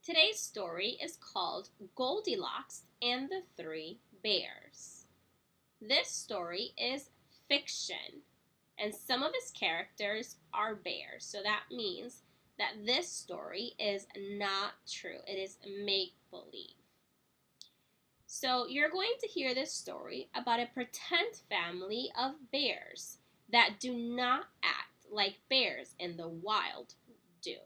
Today's story is called Goldilocks and the Three Bears. This story is fiction, and some of its characters are bears, so that means that this story is not true. It is make-believe. So you're going to hear this story about a pretend family of bears that do not act like bears in the wild do.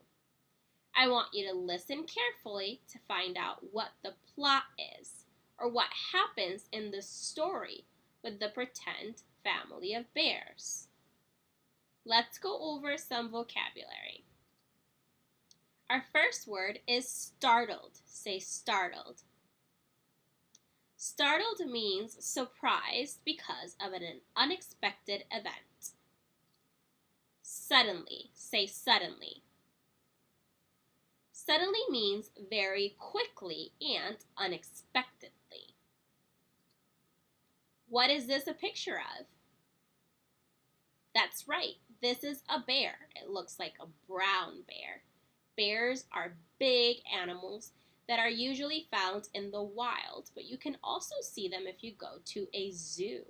I want you to listen carefully to find out what the plot is or what happens in the story with the pretend family of bears. Let's go over some vocabulary. Our first word is startled. Say startled. Startled means surprised because of an unexpected event. Suddenly. Say suddenly. Suddenly means very quickly and unexpectedly. What is this a picture of? That's right, this is a bear. It looks like a brown bear. Bears are big animals that are usually found in the wild, but you can also see them if you go to a zoo.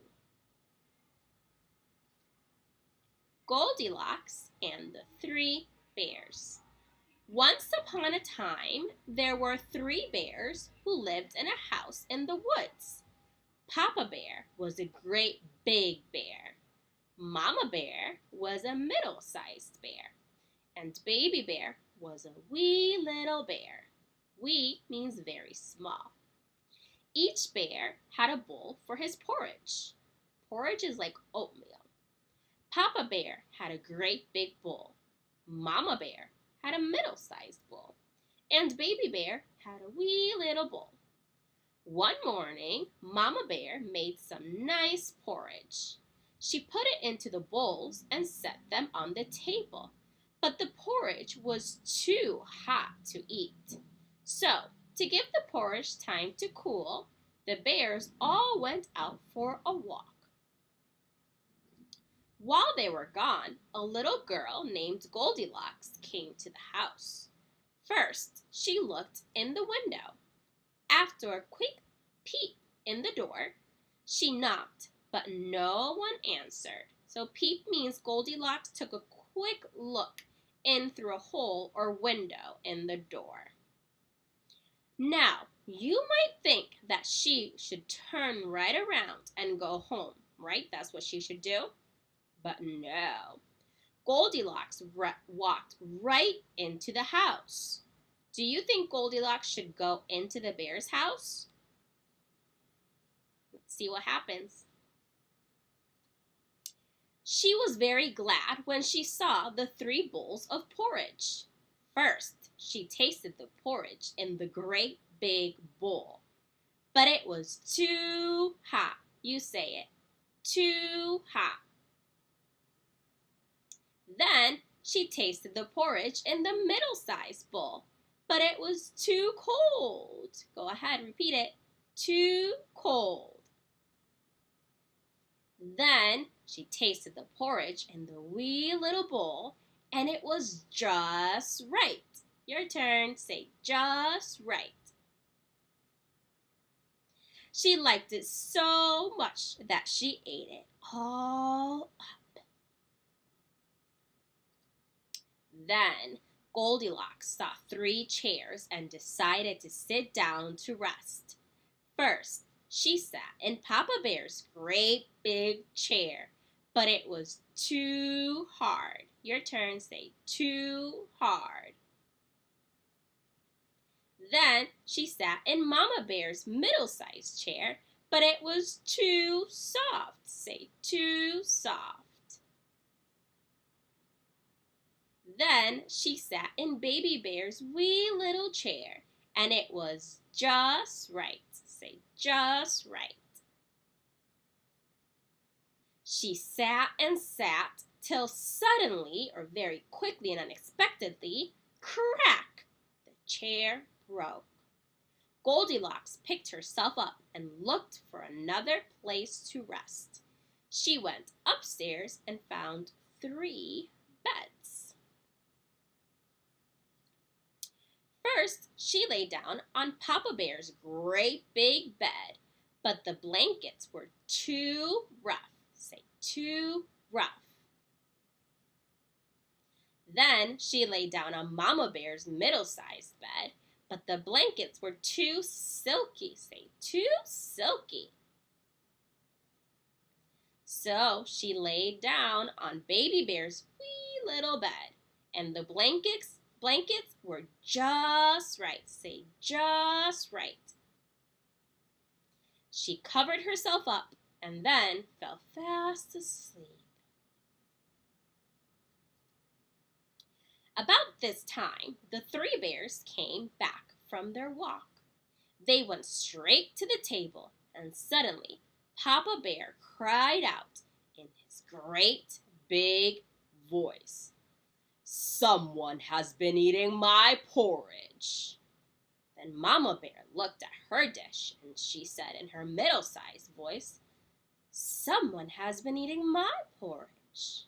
Goldilocks and the Three Bears. Once upon a time, there were three bears who lived in a house in the woods. Papa Bear was a great big bear. Mama Bear was a middle-sized bear. And Baby Bear was a wee little bear. Wee means very small. Each bear had a bowl for his porridge. Porridge is like oatmeal. Papa Bear had a great big bowl. Mama Bear had a middle-sized bowl, and Baby Bear had a wee little bowl. One morning, Mama Bear made some nice porridge. She put it into the bowls and set them on the table, but the porridge was too hot to eat. So, to give the porridge time to cool, the bears all went out for a walk. While they were gone, a little girl named Goldilocks came to the house. First, she looked in the window. After a quick peep in the door, she knocked, but no one answered. So peep means Goldilocks took a quick look in through a hole or window in the door. Now, you might think that she should turn right around and go home, right? That's what she should do. But no. Goldilocks walked right into the house. Do you think Goldilocks should go into the bear's house? Let's see what happens. She was very glad when she saw the three bowls of porridge. First, she tasted the porridge in the great big bowl. But it was too hot. You say it. Too hot. Then she tasted the porridge in the middle-sized bowl, but it was too cold. Go ahead, repeat it. Too cold. Then she tasted the porridge in the wee little bowl, and it was just right. Your turn. Say just right. She liked it so much that she ate it all up. Then Goldilocks saw three chairs and decided to sit down to rest. First, she sat in Papa Bear's great big chair, but it was too hard. Your turn. Say too hard. Then she sat in Mama Bear's middle-sized chair, but it was too soft. Say too soft. Then she sat in Baby Bear's wee little chair, and it was just right. Say just right. She sat and sat till suddenly, or very quickly and unexpectedly, crack! The chair broke. Goldilocks picked herself up and looked for another place to rest. She went upstairs and found 3 beds. First, she lay down on Papa Bear's great big bed, but the blankets were too rough. Say, too rough. Then she lay down on Mama Bear's middle-sized bed, but the blankets were too silky. Say, too silky. So she laid down on Baby Bear's wee little bed, and the blankets were just right. Say, just right. She covered herself up and then fell fast asleep. About this time, the three bears came back from their walk. They went straight to the table, and suddenly Papa Bear cried out in his great big voice, "Someone has been eating my porridge." Then Mama Bear looked at her dish, and she said in her middle-sized voice, "Someone has been eating my porridge."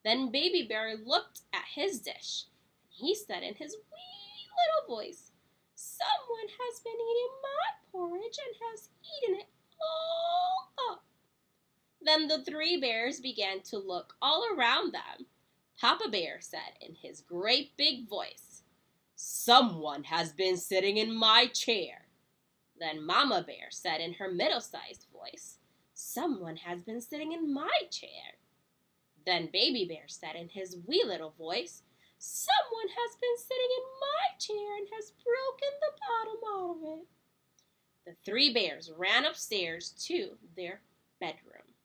Then Baby Bear looked at his dish, and he said in his wee little voice, "Someone has been eating my porridge and has eaten it all up." Then the three bears began to look all around them. Papa Bear said in his great big voice, "Someone has been sitting in my chair." Then Mama Bear said in her middle-sized voice, "Someone has been sitting in my chair." Then Baby Bear said in his wee little voice, "Someone has been sitting in my chair and has broken the bottom out of it." The three bears ran upstairs to their bedroom.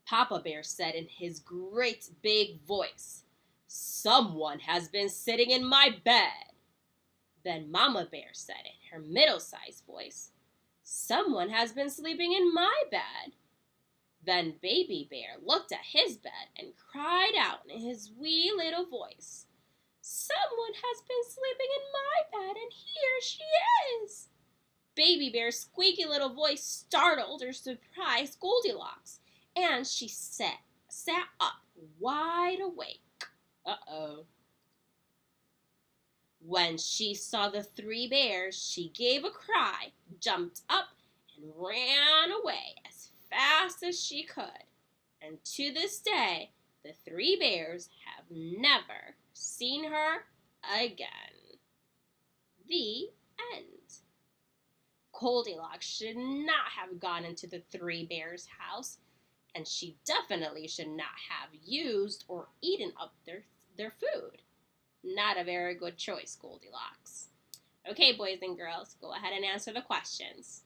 Papa Bear said in his great big voice, "Someone has been sitting in my bed." Then Mama Bear said in her middle-sized voice, "Someone has been sleeping in my bed." Then Baby Bear looked at his bed and cried out in his wee little voice, "Someone has been sleeping in my bed, and here she is." Baby Bear's squeaky little voice startled or surprised Goldilocks, and she sat up wide awake. Uh-oh. When she saw the three bears, she gave a cry, jumped up, and ran away as fast as she could. And to this day, the three bears have never seen her again. The end. Goldilocks should not have gone into the three bears' house, and she definitely should not have used or eaten up their food. Not a very good choice, Goldilocks. Okay, boys and girls, go ahead and answer the questions.